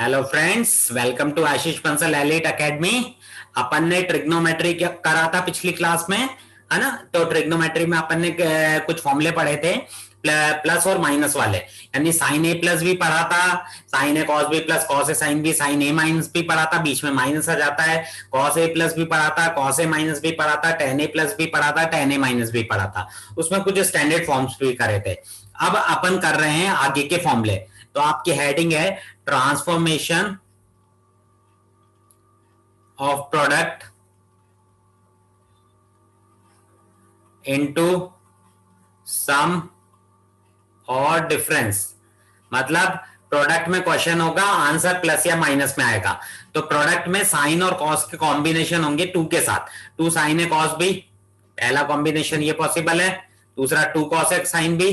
Hello friends, welcome to Ashish Bansal elite academy. अपन ने trigonometry क्या करा था पिछली क्लास में, है ना। तो ट्रिग्नोमेट्री में अपन ने कुछ फॉर्मूले पढ़े थे, प्लस और माइनस वाले। यानी साइन ए प्लस भी पढ़ा था, sign A cos B plus cos A sine B, sign A minus भी पढ़ा था, बीच में माइनस आ जाता है। कॉस ए प्लस भी पढ़ा था, कॉस ए माइनस भी पढ़ा था, टेन ए प्लस भी पढ़ा था, टेन ए माइनस भी पढ़ा था। उसमें कुछ स्टैंडर्ड फॉर्म्स भी करे थे। अब अपन कर रहे हैं आगे के फॉर्मूले। तो आपकी हेडिंग है transformation of product into some और डिफरेंस। मतलब प्रोडक्ट में क्वेश्चन होगा, आंसर प्लस या माइनस में आएगा। तो प्रोडक्ट में साइन और कॉस के कॉम्बिनेशन होंगे टू के साथ। Two sine A cos B, पहला कॉम्बिनेशन ये पॉसिबल है। दूसरा two cos A sine B,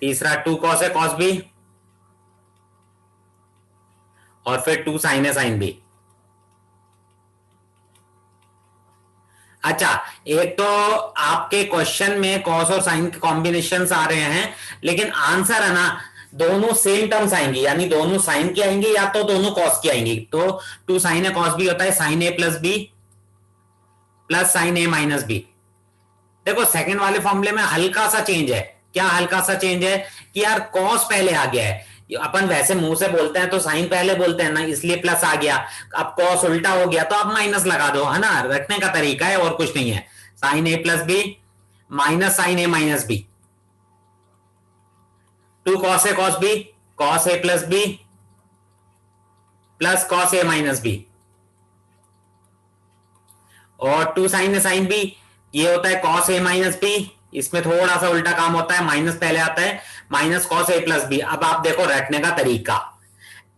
तीसरा two cos A cos B, और फिर two sine A sine B. अच्छा, एक तो आपके क्वेश्चन में कॉस और साइन के कॉम्बिनेशन आ रहे हैं, लेकिन आंसर है ना दोनों सेम टर्म्स आएंगी, यानी दोनों साइन की आएंगी या तो दोनों कॉस की आएंगी। तो two sine A cos B होता है sine A plus B plus sine A minus B. देखो सेकंड वाले फॉर्मूले में हल्का सा चेंज है। क्या हल्का सा चेंज है कि यार कॉस पहले आ गया है। अपन वैसे मुंह से बोलते हैं तो साइन पहले बोलते हैं ना, इसलिए प्लस आ गया। अब कॉस उल्टा हो गया तो अब माइनस लगा दो, है ना। रटने का तरीका है और कुछ नहीं है। Sine A plus B minus sine A minus B, two cos A cos B, cos A plus B plus cos A minus B, और two sine A sine B ये होता है कॉस ए माइनस बी। इसमें थोड़ा सा उल्टा काम होता है, माइनस पहले आता है, minus cos A plus B. अब आप देखो रटने का तरीका,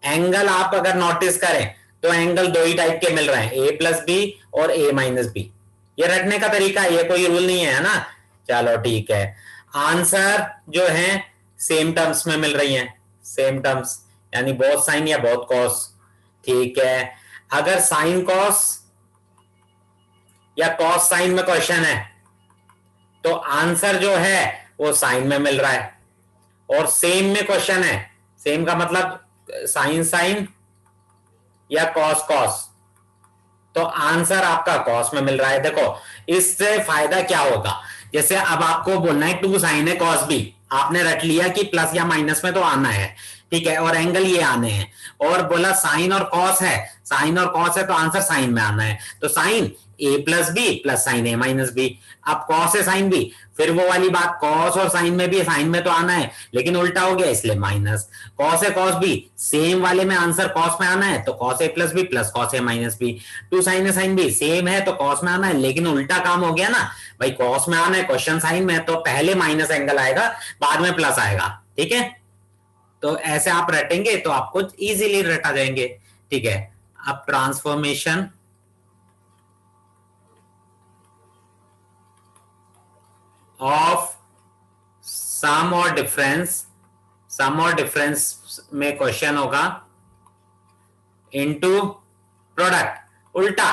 एंगल आप अगर नोटिस करें तो एंगल दो ही टाइप के मिल रहे हैं, ए प्लस बी और ए माइनस बी। ये रटने का तरीका है, ये कोई रूल नहीं है ना। चलो ठीक है, आंसर जो है सेम टर्म्स में मिल रही हैं, सेम टर्म्स, यानी बोथ साइन या बोथ कॉस। ठीक है, अगर साइन कॉस या कॉस साइन में क्वेश्चन है तो आंसर जो है वो साइन में मिल रहा है, और सेम में क्वेश्चन है, सेम का मतलब साइन साइन या कॉस कॉस, तो आंसर आपका कॉस में मिल रहा है। देखो इससे फायदा क्या होगा, जैसे अब आपको बोलना है टू साइन है कॉस बी, आपने रट लिया कि प्लस या माइनस में तो आना है, ठीक है, और एंगल ये आने हैं, और बोला साइन और कॉस है, साइन और कॉस है तो आंसर साइन में आना है। तो sign A plus B plus sine A minus B. अब कॉस है साइन बी, फिर वो वाली बात, कॉस और साइन में भी, साइन में तो आना है लेकिन उल्टा हो गया इसलिए माइनस। कॉस है कॉस बी, सेम वाले में आंसर कॉस में आना है तो cos A plus B plus cos A minus B. Two sine है साइन बी, सेम है तो कॉस में आना है, लेकिन उल्टा काम हो गया ना भाई, कॉस में आना है, क्वेश्चन साइन में, तो पहले माइनस एंगल आएगा बाद में प्लस आएगा। ठीक है, तो ऐसे आप रटेंगे तो आपको इजीली रटा जाएंगे। ठीक है, अब ट्रांसफॉर्मेशन ऑफ सम और डिफरेंस, सम और डिफरेंस में क्वेश्चन होगा इनटू प्रोडक्ट। उल्टा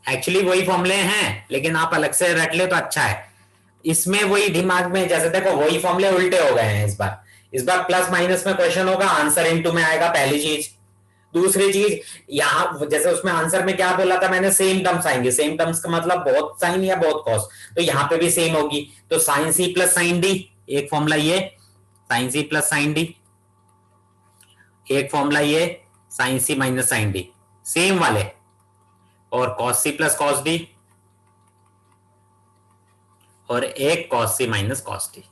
एक्चुअली वही फॉर्मूले हैं लेकिन आप अलग से रट ले तो अच्छा है। इसमें वही दिमाग में, जैसे देखो वही फॉर्मूले उल्टे हो गए हैं इस बार प्लस माइनस में क्वेश्चन होगा, आंसर इनटू में आएगा, पहली चीज। दूसरी चीज, यहां जैसे उसमें आंसर में क्या बोला था मैंने, सेम टर्म्स आएंगे। सेम टर्म्स का मतलब बहुत साइन या बहुत कॉस, तो यहां पे भी सेम होगी। तो sine C plus sine D, एक फॉर्मूला ये sine C plus sine D, एक फॉर्मूला ये sine C minus sine D, same वाले, और cos C plus cos D, और एक cos C minus cos D.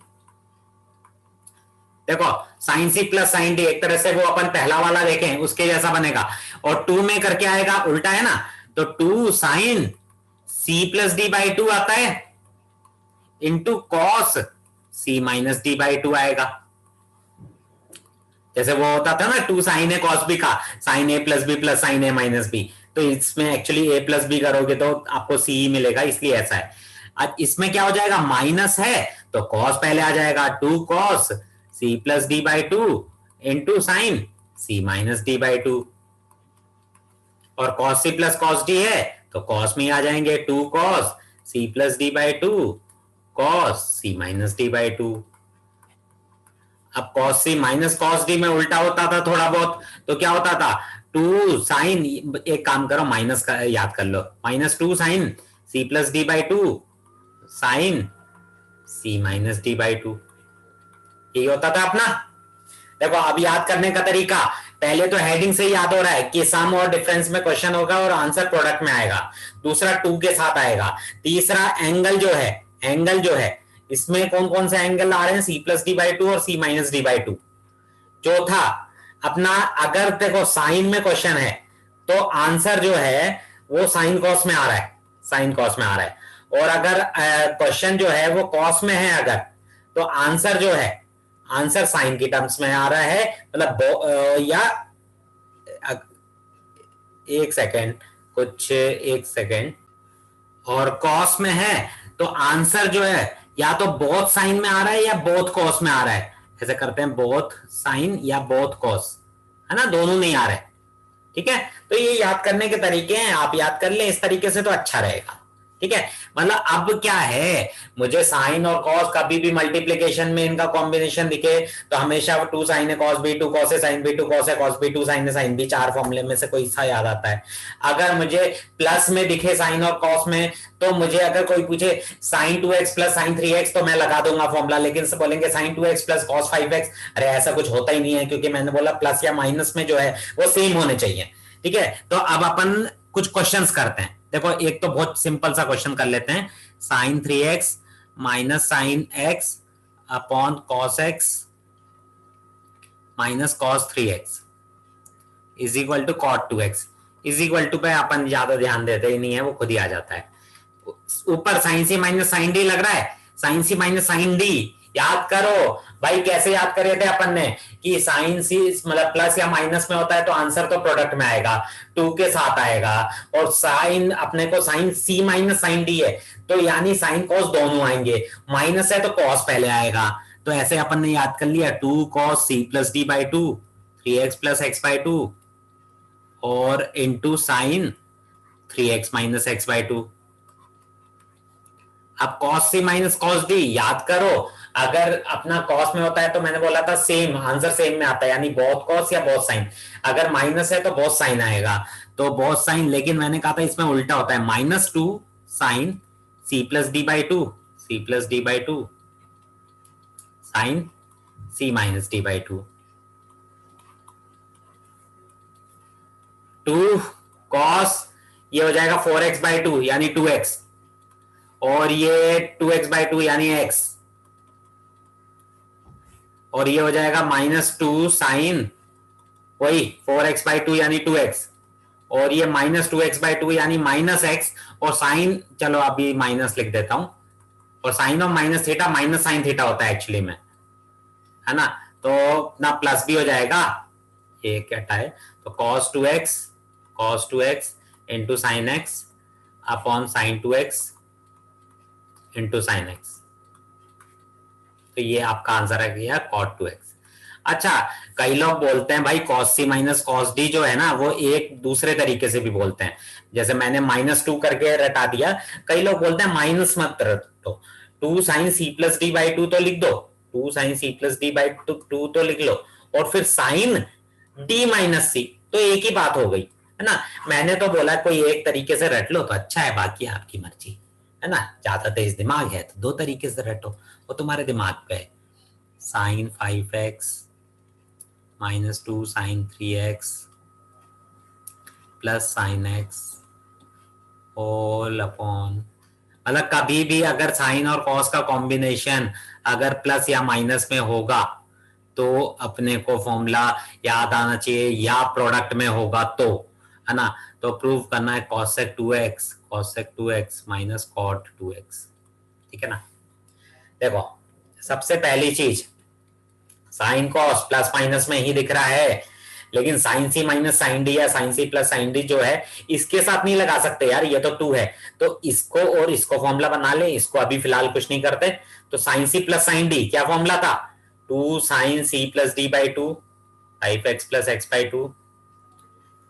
देखो sine C plus sine D एक तरह से वो अपन पहला वाला देखें उसके जैसा बनेगा, और टू में करके आएगा उल्टा, है ना। तो two sine C plus D by two आता है into cos C minus D by two आएगा। जैसे वो होता था ना two sine A cos B का, sine A plus B plus sine A minus B, तो इसमें एक्चुअली ए प्लस बी करोगे तो आपको सी ही मिलेगा, इसलिए ऐसा है। अब इसमें क्या हो जाएगा, माइनस है तो कॉस पहले आ जाएगा, two cos C plus D by two into sine C minus D by two, और cos C plus cos D है तो कॉस में आ जाएंगे, two cos C plus D by two cos C minus D by two. अब cos C minus cos D में उल्टा होता था थोड़ा बहुत, तो क्या होता था, टू साइन, एक काम करो माइनस का याद कर लो, minus two sine C plus D by two sine C minus D by two, यही होता था अपना। देखो अब याद करने का तरीका, पहले तो हेडिंग से याद हो रहा है कि सम और डिफरेंस में क्वेश्चन होगा और आंसर प्रोडक्ट में आएगा, दूसरा टू के साथ आएगा, तीसरा एंगल जो है इसमें कौन कौन से एंगल आ रहे हैं, C plus D by two और C minus D by two. चौथा अपना, अगर देखो साइन में क्वेश्चन है तो आंसर जो है वो साइन कॉस में आ रहा है, साइन कॉस में आ रहा है, और अगर क्वेश्चन जो है वो कॉस में है अगर, तो आंसर जो है आंसर साइन की टर्म्स में आ रहा है, मतलब या एक सेकेंड, कुछ एक सेकेंड, और कॉस में है तो आंसर जो है या तो बोथ साइन में आ रहा है या बोथ कॉस में आ रहा है, ऐसे करते हैं बोथ साइन या बोथ कॉस, है ना, दोनों नहीं आ रहे, ठीक है। तो ये याद करने के तरीके हैं, आप याद कर लें इस तरीके से तो अच्छा रहेगा, ठीक है। मतलब अब क्या है, मुझे साइन और कॉस कभी भी मल्टीप्लीकेशन में इनका कॉम्बिनेशन दिखे तो हमेशा टू साइन है कॉस बी, टू कॉस है साइन बी, टू कॉस है कॉस बी, टू साइन है साइन बी, चार फॉर्मूले में से कोई सा याद आता है। अगर मुझे प्लस में दिखे साइन और कॉस में, तो मुझे अगर कोई पूछे sign 2x plus sign 3x तो मैं लगा दूंगा फॉर्मूला, लेकिन से बोलेंगे sign 2x plus cos 5x, अरे ऐसा कुछ होता ही नहीं है, क्योंकि मैंने बोला प्लस या माइनस में जो है वो सेम होने चाहिए, ठीक है। तो अब अपन कुछ क्वेश्चंस करते हैं, देखो एक तो बहुत सिंपल सा क्वेश्चन कर लेते हैं, sine 3x minus sine x upon cos x minus cos 3x is equal to cot 2x, is equal to पे अपन ज्यादा ध्यान देते ही नहीं है, वो खुद ही आ जाता है। ऊपर sign C minus sine D लग रहा है, sign C minus sine D याद करो भाई, कैसे याद करे थे अपन ने कि साइन सी मतलब प्लस या माइनस में होता है तो आंसर तो प्रोडक्ट में आएगा, टू के साथ आएगा, और साइन अपने को sign C minus sine D है तो यानी साइन कॉस दोनों आएंगे, माइनस है तो कॉस पहले आएगा, तो ऐसे अपन ने याद कर लिया two cos C plus D by two 3x plus x by two और into sine 3x minus x by two. अब cos C minus cos D याद करो, अगर अपना कॉस में होता है तो मैंने बोला था सेम आंसर सेम में आता है, यानी बहुत कॉस या बहुत साइन, अगर माइनस है तो बहुत साइन आएगा, तो बहुत साइन, लेकिन मैंने कहा था इसमें उल्टा होता है, minus two sine C plus D by two, C plus D by two sine C minus D by two, two cos ये हो जाएगा 4x बाई टू यानी 2x, और ये 2x बाई टू यानी x, और ये हो जाएगा माइनस टू साइन वही 4x बाई टू यानी 2x, और ये माइनस 2x बाई टू यानी माइनस x, और साइन चलो अभी माइनस लिख देता हूं, और sine of minus theta minus sine theta होता है एक्चुअली में, है ना, तो ना प्लस भी हो जाएगा, ये क्या है, तो cos 2x into sine x upon sine 2x into sine x, तो ये आपका आंसर है गया cot 2x। अच्छा, कई लोग बोलते हैं भाई cos c minus cos d जो है ना वो एक दूसरे तरीके से भी बोलते हैं, जैसे मैंने -2 करके रटा दिया, कई लोग बोलते हैं माइनस मत रटो, 2 sine c plus D by two तो लिख दो, 2 sine c plus D by two तो लिख लो, और फिर साइन d माइनस सी, तो एक ही बात हो गई, है ना। मैंने तो बोला कोई एक तरीके से रट लो तो अच्छा है, बाकी आपकी मर्जी, है ना, ज्यादा तेज दिमाग है तो दो तरीके से रटो, वो तुम्हारे दिमाग पे है। Sine 5x minus 2 sine 3x plus sine x whole upon, मतलब कभी भी अगर साइन और कॉस का कॉम्बिनेशन अगर प्लस या माइनस में होगा तो अपने को फॉर्मूला याद आना चाहिए, या प्रोडक्ट में होगा तो, है ना, तो प्रूव करना है cosec 2x minus cot 2x, ठीक है ना। देखो सबसे पहली चीज साइन कॉस प्लस माइनस में ही दिख रहा है, लेकिन sine C minus sine D या sine C plus sine D जो है इसके साथ नहीं लगा सकते यार, ये तो 2 है, तो इसको और इसको फॉर्मूला बना ले, इसको अभी फिलहाल कुछ नहीं करते, तो sine C plus sine D क्या फॉर्मूला था, 2 sine C plus D by two 5x plus x by two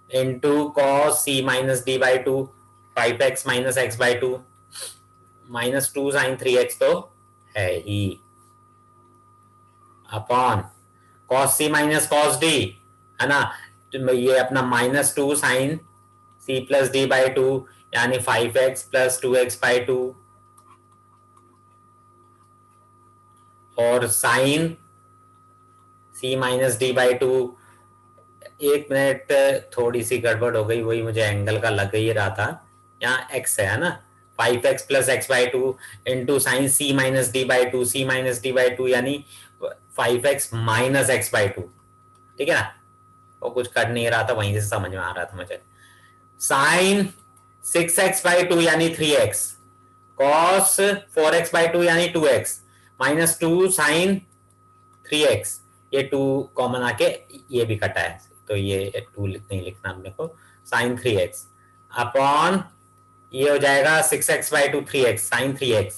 into cos C minus D by two 5x minus x by two minus 2 sine 3x तो है ही upon cos C minus cos D, है ना, तो ये अपना -2 sine C plus D by 2, यानी 5x plus 2x by 2, और sine C minus D by 2। एक मिनट, थोड़ी सी गड़बड़ हो गई, वही मुझे एंगल का लग ही रहा था। यहाँ x है ना, 5x plus x by 2 into sine C minus D by 2, C minus D by 2 यानी 5x माइनस एक्स बाई 2, ठीक है ना। वो कुछ कर नहीं रहा था, वहीं से समझ में आ रहा था मुझे। साइन 6x बाई 2 यानी 3x, कॉस 4x बाई 2 यानी 2x, -2 साइन 3x, ये 2 कॉमन आके ये भी कटा है, तो ये 2 नहीं लिखना हमने को, साइन 3x अपॉन ये हो जाएगा 6x by 2 3x, sign 3x,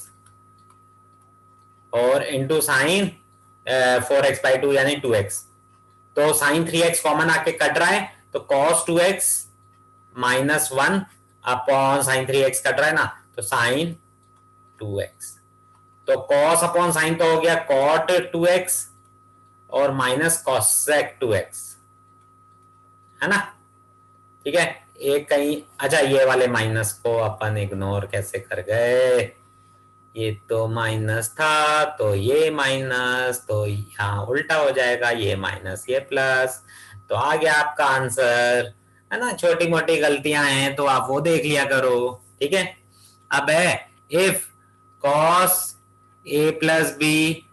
और इंटू साइन 4x बाई 2 यानी 2x। तो साइन 3x कॉमन आके कट रहा है, तो cos 2x -1 upon sine 3x cut रहा है ना, तो साइन 2x। तो cos अपॉन साइन तो हो गया cot 2x और माइनस cosec 2x, है ना, ठीक है। एक कहीं, अच्छा ये वाले माइनस को अपन इग्नोर कैसे कर गए, ये तो माइनस था तो ये माइनस, तो यहाँ उल्टा हो जाएगा, ये माइनस ये प्लस, तो आ गया आपका आंसर, है ना। छोटी मोटी गलतियां हैं तो आप वो देख लिया करो, ठीक है। अब है if cos a plus B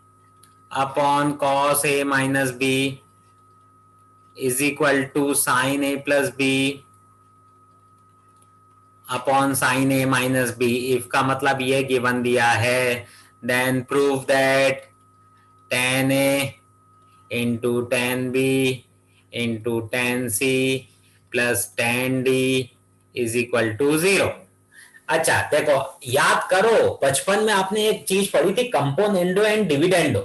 upon cos a minus B is equal to sine a plus B upon sine A minus B, if का मतलब ये गिवन दिया है, then prove that tan a into tan b into tan c plus tan d is equal to 0। अच्छा देखो, याद करो बचपन में आपने एक चीज पढ़ी थी, कंपोनेंडो एंड डिविडेंडो,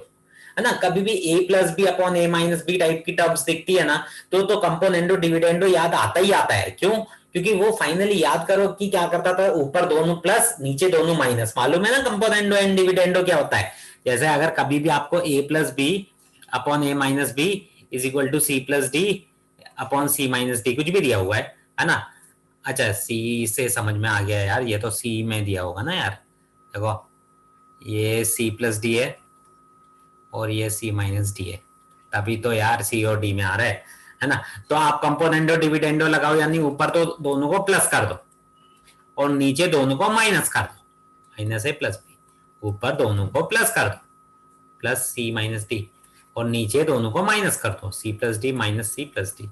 है ना। कभी भी a plus B upon a minus B type की टर्म्स दिखती है ना, तो कंपोनेंडो डिविडेंडो याद आता ही आता है। क्यों? क्योंकि वो फाइनली याद करो कि क्या करता था, ऊपर दोनों प्लस नीचे दोनों माइनस। मालूम है ना कंपोनेंडो एंड डिविडेंडो क्या होता है। जैसे अगर कभी भी आपको a plus B upon a minus B is equal to C plus D upon C minus D कुछ भी दिया हुआ है ना। अच्छा सी से समझ में आ गया यार, ये तो सी में दिया होगा ना यार। देखो ये सी प्लस डी है और ये सी माइनस डी है, तभी तो यार सी और डी में आ रहा है ना। तो आप कंपोनेंडो डिविडेंडो लगाओ, यानी ऊपर तो दोनों को प्लस कर दो और नीचे दोनों को माइनस कर दो, माइनस ए प्लस बी, ऊपर दोनों को प्लस कर दो प्लस सी माइनस डी, और नीचे दोनों को माइनस कर दो C plus D minus C plus D.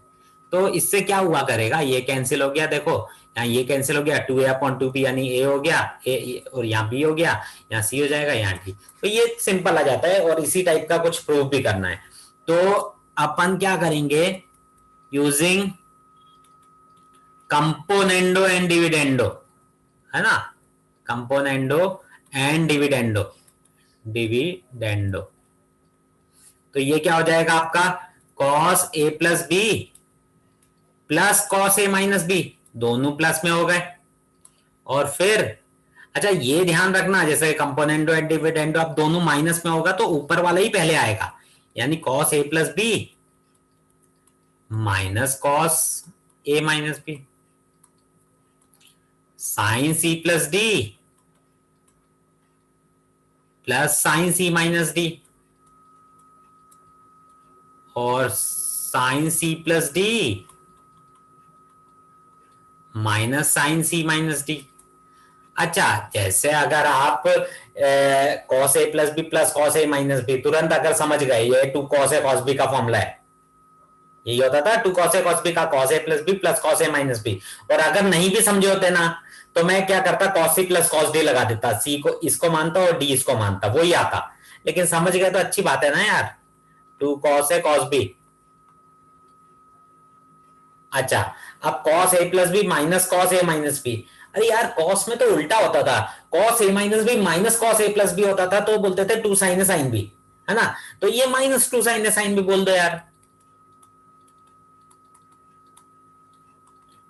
तो इससे क्या हुआ करेगा, ये कैंसिल हो गया, देखो यहाँ ये कैंसिल हो गया, 2a अपॉन 2b यानी a हो गया, a और यहाँ b हो गया, यहाँ c हो जाएगा, यहाँ d। तो ये सिंपल आ जाता है, और इसी टाइप का कुछ प्रूफ भी करना है। तो अपन क्या करेंगे, यूजिंग कंपोनेंडो एंड डिविडेंडो, है ना, कंपोनेंडो एंड डिविडेंडो, डिविडेंडो। तो ये क्या हो जाएगा आपका, cos a plus B plus cos a minus B, दोनों प्लस में हो गए। और फिर अच्छा ये ध्यान रखना, जैसे कंपोनेंडो एंड डिविडेंडो अब दोनों माइनस में होगा तो ऊपर वाला ही पहले आएगा, यानी cos a plus B minus cos a minus B, sine C plus D plus sine C minus D, और sine C plus D minus sine C minus D. अच्छा जैसे अगर आप cos a plus B plus cos a minus B, तुरंत अगर समझ गए ये 2 cos a cos b का फॉर्मूला है, यही होता था 2 cos a cos b का cos a plus B plus cos a minus B. और अगर नहीं भी समझे होते ना, तो मैं क्या करता, cos c plus cos d लगा देता, c को इसको मानता और d इसको मानता, वही आता। लेकिन समझ गए तो अच्छी बात है ना यार, 2 cos a cos b। अच्छा अब cos a plus B minus cos a minus B, अरे यार cos में तो उल्टा होता था, cos a minus B minus cos a plus B होता था, तो बोलते थे 2 sin a sin b, है ना। तो ये minus 2 sin a sin b बोल दो यार।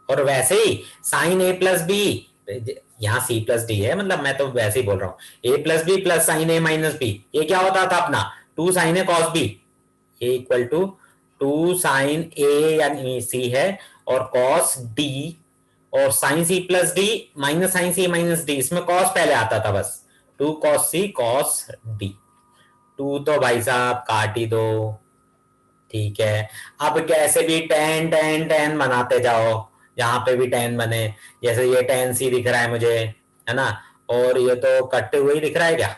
और वैसे ही साइन ए प्लस बी, यहाँ सी प्लस डी है, मतलब मैं तो वैसे ही बोल रहा हूं, ए plus B plus sine A minus B, ये क्या होता था अपना 2 sin a cos b, A equal to 2 sine A यानी सी है और कॉस डी और sine C plus D minus sine C minus D, इसमें कॉस पहले आता था बस, 2 कॉस सी कॉस डी। 2 तो भाई साहब काट ही दो, ठीक है। अब कैसे भी टेन टेन टेन बनाते जाओ, यहाँ पे भी टेन बने, जैसे ये टेन सी दिख रहा है मुझे, है ना, और ये तो कटते हुए ही दिख रहा है क्या,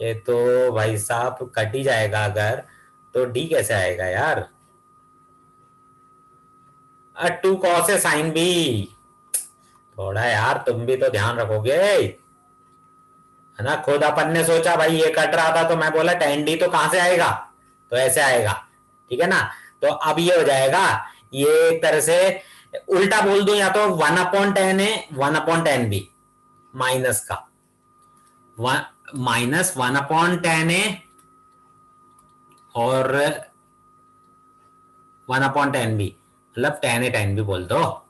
ये तो भाई साहब कट ही जाएगा अगर, तो डी कैसे आएगा यार, 2 कॉस है साइन बी, थोड़ा यार तुम भी तो ध्यान रखोगे, है ना। खुद अपन ने सोचा भाई ये कट रहा था तो मैं बोला टेन डी तो कहां से आएगा, तो ऐसे आएगा, ठीक है ना। तो अब ये हो जाएगा, ये एक तरह से उल्टा बोल दूं, या तो 1/10 है 1/10 बी माइनस का माइनस 1/10 है और 1/10 बी, मतलब 10 है 10 भी बोल दो,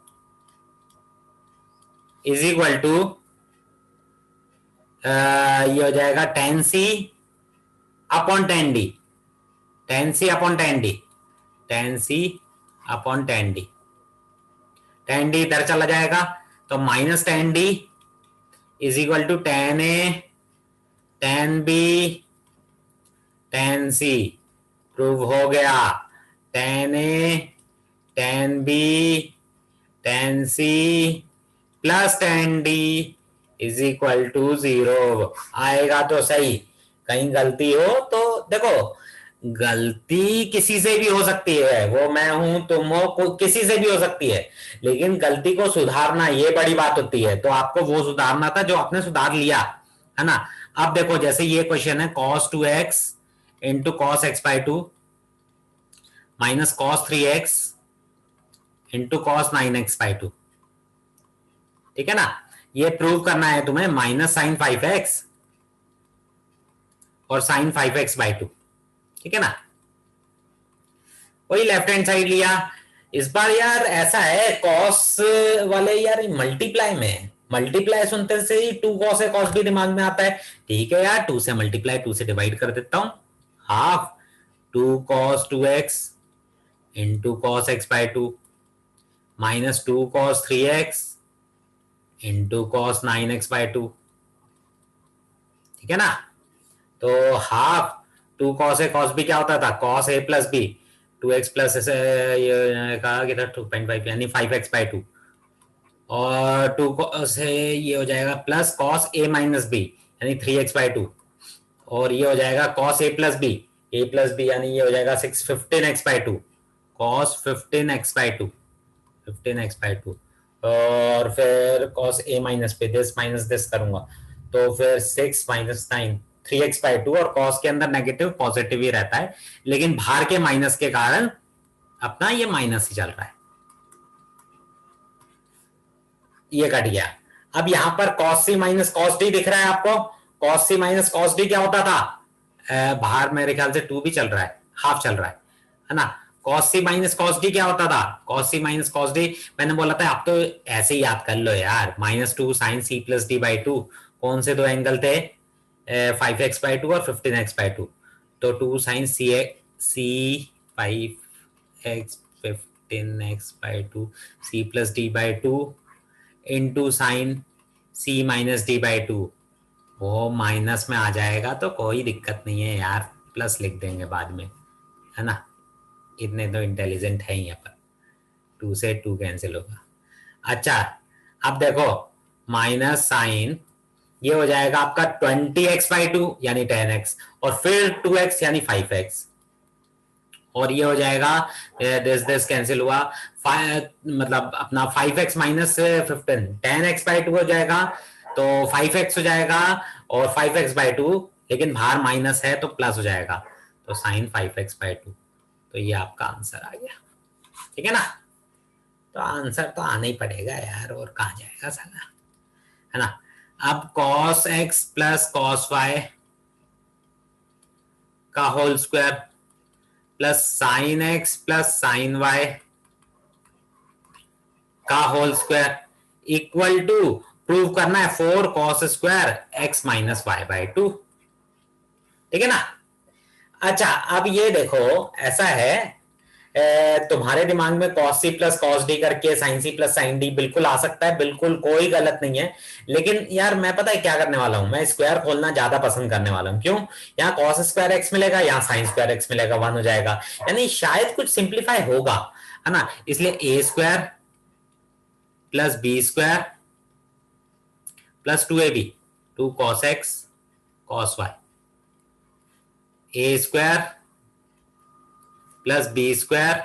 इज इक्वल टू ये हो जाएगा 10c upon 10d, 10c upon 10d, 10c upon 10d, 10d इधर चला जाएगा तो minus 10d is equal to 10a 10b 10c, prove हो गया, 10a 10b 10c plus 10d is equal to 0 आएगा तो सही, कहीं गलती हो तो देखो, गलती किसी से भी हो सकती है, वो मैं हूं तुम हो, किसी से भी हो सकती है, लेकिन गलती को सुधारना ये बड़ी बात होती है, तो आपको वो सुधारना था जो आपने सुधार लिया, है ना। अब देखो जैसे ये क्वेश्चन है cos 2x into cos x by 2 minus cos 3x into cos 9x by 2, ठीक है ना। ये प्रूव करना है तुम्हें माइनस साइन 5x और साइन 5x बाई 2, ठीक है ना। वही लेफ्ट हैंड साइड लिया, इस बार यार ऐसा है कॉस वाले यार मल्टीप्लाई में, मल्टीप्लाई सुनते से ही 2 कॉस है कॉस भी दिमाग में आता है, ठीक है यार 2 से मल्टीप्लाई 2 से डिवाइड कर देता हूं, half 2 cos 2x into cos x by 2 minus 2 cos 3x into cos 9x by 2, ठीक है ना। तो half 2 cos A cos B क्या होता था, cos A plus B 2x plus ये कहा किधर 2.5 यानी 5x बाई 2 और 2 कॉस ये हो जाएगा plus cos A minus B यानी 3x बाई 2 और ये हो जाएगा कॉस ए प्लस बी यानी ये हो जाएगा 15x by 2 cos 15x by 2 15x by 2 और फिर cos a माइनस पे माइनस दिस करूंगा तो फिर 6 माइनस 9 3x बाई 2 और cos के अंदर नेगेटिव पॉजिटिव ही रहता है, लेकिन बाहर के माइनस के कारण अपना ये माइनस ही चल रहा है, ये कट गया। अब यहां पर cos c minus cos d दिख रहा है आपको, cos c minus cos d क्या होता था, बाहर मेरे ख्याल से 2 भी चल रहा है, हाफ चल रहा है ना। cos c minus cos d क्या होता था, cos c minus cos d मैंने बोला था, आप तो ऐसे ही याद कर लो यार, -2 sin c plus d by 2, कौन से दो एंगल थे, 5x बाई 2 और 15x बाई 2, तो 2 sin c 5x 15x by 2 c plus d by 2 into sign c minus d by 2, वो माइनस में आ जाएगा तो कोई दिक्कत नहीं है यार, प्लस लिख देंगे बाद में, है ना, इतने तो इंटेलिजेंट है ही अपन, 2 से 2 कैंसिल होगा। अच्छा अब देखो माइनस साइन ये हो जाएगा आपका 20x बाई 2 यानी 10x और फिर 2x यानी 5x और ये हो जाएगा दिस कैंसिल हुआ, मतलब अपना 5x माइनस 15 10x बाई 2 हो जाएगा तो 5x हो जाएगा और 5x बाई 2, लेकिन बाहर माइनस है तो प्लस हो जाएगा, तो साइन 5x बाई 2, तो ये आपका आंसर आ गया, ठीक है ना। तो आंसर तो आना ही पड़ेगा यार, और कहाँ जाएगा साला, है ना। अब cos x plus cos y का whole square plus sine x plus sine y का whole square equal to prove करना है 4 cos square x minus y by 2, ठीक है ना। अच्छा अब ये देखो, ऐसा है तुम्हारे दिमाग में cos c plus cos d करके sin c plus sin d बिल्कुल आ सकता है, बिल्कुल कोई गलत नहीं है। लेकिन यार मैं पता है क्या करने वाला हूं, मैं स्क्वायर खोलना ज्यादा पसंद करने वाला हूं। क्यों? यहाँ cos स्क्वायर x मिलेगा, यहाँ sin स्क्वायर x मिलेगा, 1 हो जाएगा। यानी शायद कुछ सिंप्लीफाई होगा, है ना। इसलिए a square plus b square plus 2ab, 2 cos x cos y, a square plus b square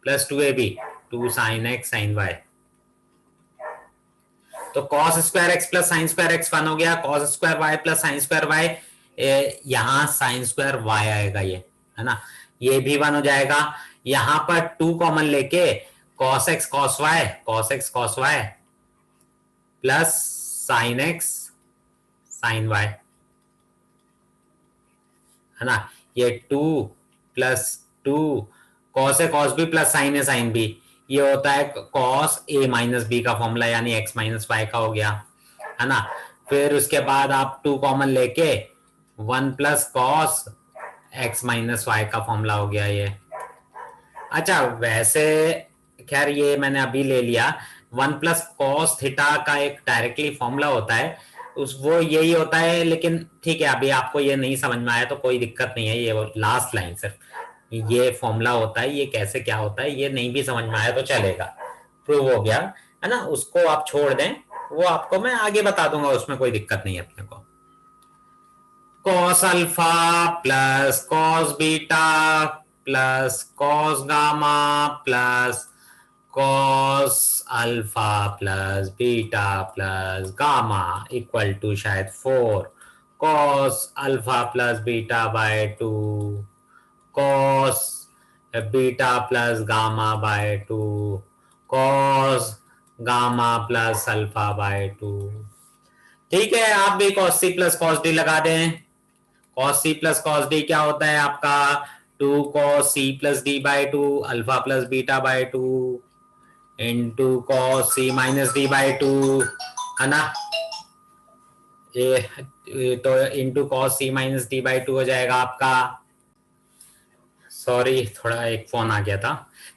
plus 2ab, 2 sin x sin y। तो cos square x plus sine square x 1 हो गया, cos square y plus sine square y, यहां sine square y आएगा, ये है ना, ये भी 1 हो जाएगा। यहां पर 2 कॉमन लेके cos x cos y plus sine x sine y, है ना। ये 2 plus 2 cos a cos b plus sine a sine b, ये होता है cos a माइनस बी का फॉर्मूला, यानी x माइनस वाई का हो गया, है ना। फिर उसके बाद आप 2 कॉमन लेके 1 plus cos x minus Y का फॉर्मूला हो गया ये। अच्छा वैसे खैर ये मैंने अभी ले लिया, 1 प्लस कॉस थीटा का एक डायरेक्टली फॉर्मूला होता है, उस वो यही होता है। लेकिन ठीक है, अभी आपको ये नहीं समझ में आया तो कोई दिक्कत नहीं है, ये लास्ट लाइन सिर्फ ये फॉर्मूला होता है, ये कैसे क्या होता है ये नहीं भी समझ में आया तो चलेगा, प्रूव हो गया, है ना। उसको आप छोड़ दें, वो आपको मैं आगे बता दूंगा, उसमें कोई दिक्कत नहीं है अपने को। Cos alpha plus cos beta plus cos gamma plus cos alpha plus beta plus gamma equal to शायद 4 cos alpha plus beta by 2 cos beta plus gamma by 2 cos gamma plus alpha by 2। ठीक है, आप भी cos C plus cos D लगा दें। Cos C plus cos D क्या होता है आपका, 2 cos C plus D by 2 alpha plus beta by 2 into cos C minus D by 2, है ना। ये तो into cos C minus D by 2 हो जाएगा आपका। सॉरी थोड़ा एक फोन आ गया था,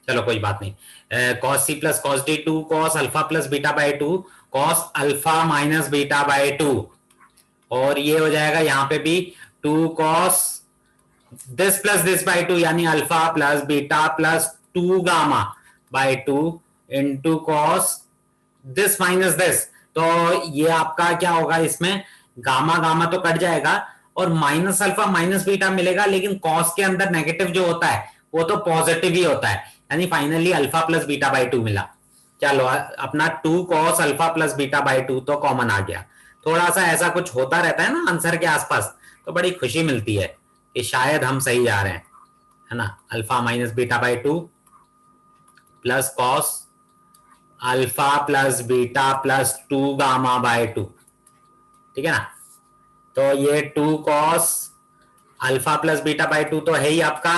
चलो कोई बात नहीं। Cos C plus cos D 2 cos alpha plus beta by 2 cos alpha minus beta by 2, और ये हो जाएगा यहाँ पे भी 2 cos this plus this by 2 यानी alpha plus beta plus 2 gamma by 2 into cos this minus this. तो ये आपका क्या होगा, इसमें गामा गामा तो कट जाएगा और माइनस अल्फा माइनस बीटा मिलेगा, लेकिन कॉस के अंदर नेगेटिव जो होता है वो तो पॉजिटिव ही होता है, यानी finally alpha plus beta by 2 मिला। चलो अपना 2 cos alpha plus beta by 2 तो कॉमन आ गया। थोड़ा सा ऐसा कुछ होता रहता है ना आंसर के आसपास, तो बड़ी खुशी मिलती है कि शायद हम सही जा रहे हैं, है ना। Alpha minus beta by 2 plus cos alpha plus beta plus 2 gamma by 2, ठीक है ना। तो ये 2 cos alpha plus beta by 2 तो है ही आपका।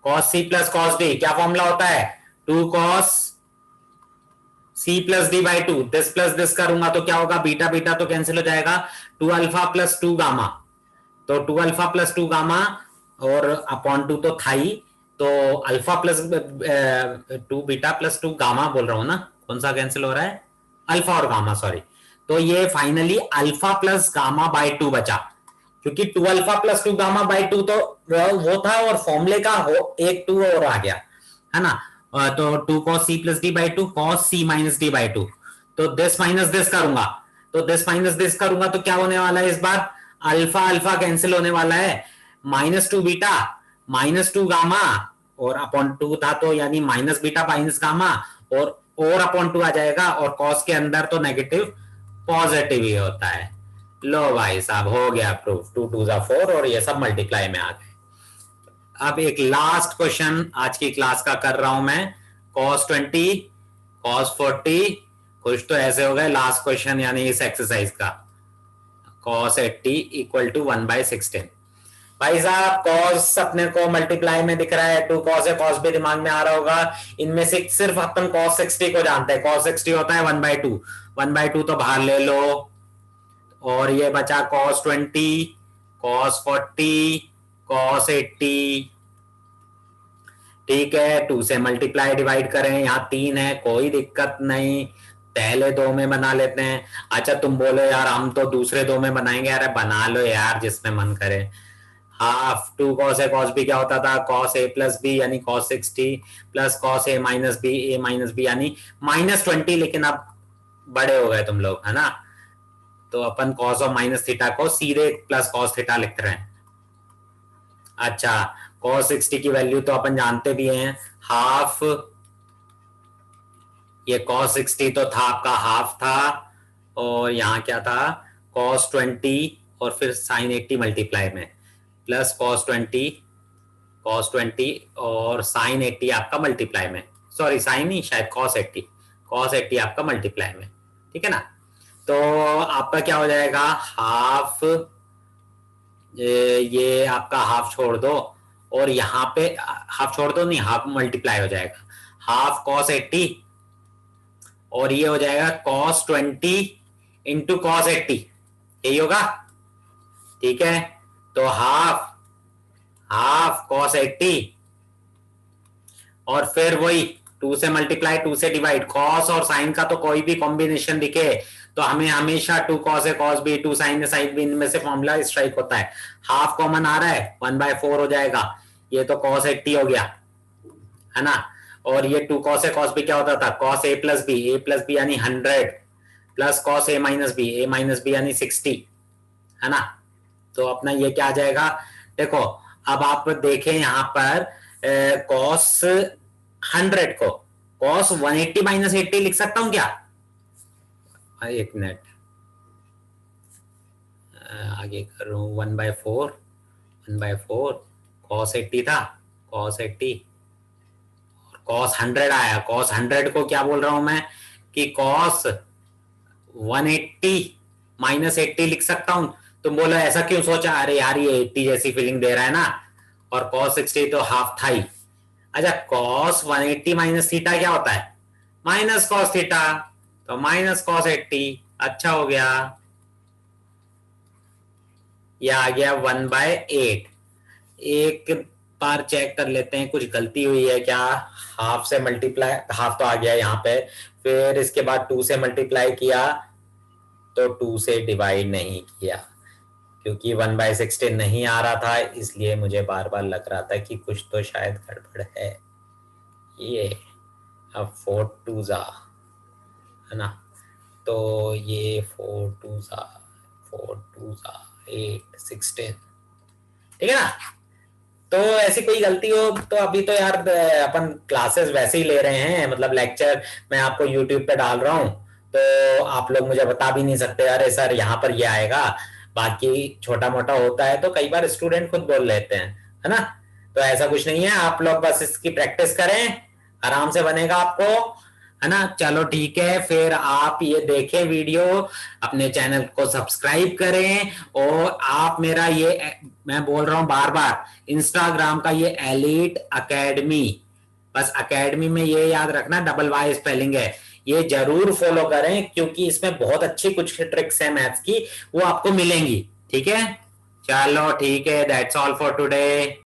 Cos C plus cos D क्या फॉर्मूला होता है, 2 cos C plus D by 2, this plus this करूंगा तो क्या होगा, बीटा बीटा तो कैंसिल हो जाएगा, 2 अल्फा प्लस 2 गामा, तो 2 अल्फा प्लस 2 गामा और अपॉन 2 तो था ही, तो alpha plus 2 beta plus 2 gamma बोल रहा हूं ना, कौन सा कैंसिल हो रहा है, अल्फा और गामा, सॉरी। तो ये finally alpha plus gamma by 2 बचा, क्योंकि 2 अल्फा प्लस 2 गामा बाई 2 तो वो था, और फॉर्मूले का हो एक 2 और आ गया, है ना। तो 2 cos c plus D by 2 cos c minus D by 2, तो दिस माइनस दिस करूंगा, तो दिस माइनस दिस करूंगा तो क्या होने वाला है, इस बार अल्फा अल्फा कैंसिल होने वाला है, -2 बीटा -2 गामा और अपॉन 2 था, तो यानी माइनस बीटा माइनस गामा और अपॉन 2 आ जाएगा, और cos के अंदर तो नेगेटिव पॉजिटिव ही होता है। लो भाई साहब हो गया प्रूफ, 2 2 4 और ये सब मल्टीप्लाई में आ गए। अब एक लास्ट क्वेश्चन आज की क्लास का कर रहा हूं मैं, cos 20 cos 40, कुछ तो ऐसे हो गए लास्ट क्वेश्चन यानी इस एक्सरसाइज का, cos 80 इक्वल टू 1/16। भाई साहब cos अपने को मल्टीप्लाई में दिख रहा है, 2 cos है, cos भी दिमाग में आ रहा होगा, इनमें से सिर्फ अपन cos 60 को जानते हैं, cos 60 होता है 1/2 तो बाहर ले लो, और ये बचा cos 20 cos 40 cos 80, ठीक है। 2 से मल्टीप्लाई डिवाइड करें, यहाँ 3 है, कोई दिक्कत नहीं, पहले 2 में बना लेते हैं। अच्छा तुम बोलो यार हम तो दूसरे 2 में बनाएंगे, अरे बना लो यार जिसमें मन करे। Half 2 cos a cos b क्या होता था, cos a प्लस बी यानी cos 60 plus cos a minus B यानी -20, लेकिन अब बड़े हो गए तुम लोग, है ना, तो अपन cos और माइनस थीटा को सीधे प्लस cos थीटा लिख रहे हैं। अच्छा cos 60 की वैल्यू तो अपन जानते भी हैं, हाफ, ये cos 60 तो था आपका हाफ था, और यहाँ क्या था cos 20 और फिर sin 80 मल्टीप्लाई में प्लस cos 20 और sin 80 आपका मल्टीप्लाई में, सॉरी साइन नहीं शायद cos 80 आपका मल्टीप्लाई में, ठीक है ना। तो आपका क्या हो जाएगा, हाफ, ये आपका हाफ छोड़ दो और यहाँ पे हाफ छोड़ दो, नहीं हाफ मल्टीप्लाई हो जाएगा, हाफ cos 80 और ये हो जाएगा cos 20 इंटू cos 80, यही होगा, ठीक है। तो हाफ cos 80 और फिर वही 2 से मल्टीप्लाई 2 से डिवाइड, cos और sin का तो कोई भी कॉम्बिनेशन दिखे तो हमें हमेशा 2 cos a cos b 2 sin a sin b, इनमें से फॉर्मूला स्ट्राइक होता है। हाफ कॉमन आ रहा है 1/4 हो जाएगा, ये तो cos 80 हो गया, है ना। और ये 2 cos a cos b क्या होता था, cos a प्लस b यानी 100 plus cos a minus b यानी 60, है ना। तो अपना ये क्या आ जाएगा, देखो अब आप देखें यहाँ पर cos 100 को cos 180 माइनस 80 लिख सकता हूं क्या, एक मिनट आगे कर रहा हूं, 1/4 cos 80 था, cos 80 और cos 100 आया, cos 100 को क्या बोल रहा हूं मैं कि cos 180 माइनस 80 लिख सकता हूं। तुम बोलो ऐसा क्यों सोचा, अरे यार ये 80 जैसी फीलिंग दे रहा है ना, और cos 60 तो हाफ था ही। अच्छा cos 180 माइनस थीटा क्या होता है, माइनस cos थीटा, तो माइनस cos 80, अच्छा हो गया, यह आ गया 1/8। एक बार चेक कर लेते हैं कुछ गलती हुई है क्या, हाफ से मल्टीप्लाई, हाफ तो आ गया यहाँ पे, फिर इसके बाद 2 से मल्टीप्लाई किया तो 2 से डिवाइड नहीं किया, क्योंकि 1/16 नहीं आ रहा था, इसलिए मुझे बार बार लग रहा था कि कुछ तो शायद गड़बड़ है। ये अब 4 2 जा, है ना, तो ये 4 2 जा 8 16, ठीक है ना। तो ऐसी कोई गलती हो तो अभी तो यार अपन क्लासेस वैसे ही ले रहे हैं, मतलब लेक्चर मैं आपको यूट्यूब पे डाल रहा हूँ, तो आप लोग मुझे बता भी नहीं सकते अरे सर यहाँ पर ये आएगा, बाकी छोटा मोटा होता है तो कई बार स्टूडेंट खुद बोल लेते हैं, है ना। तो ऐसा कुछ नहीं है, आप लोग बस इसकी प्रैक्टिस करें, आराम से बनेगा आपको, है ना। चलो ठीक है, फिर आप ये देखें वीडियो, अपने चैनल को सब्सक्राइब करें, और आप मेरा ये मैं बोल रहा हूं बार बार, इंस्टाग्राम का ये एलीट अकेडमी, बस अकेडमी में ये याद रखना डबल Y स्पेलिंग है, ये जरूर फॉलो करें क्योंकि इसमें बहुत अच्छी कुछ ट्रिक्स है मैथ्स की, वो आपको मिलेंगी, ठीक है। चलो ठीक है, दैट्स ऑल फॉर टुडे।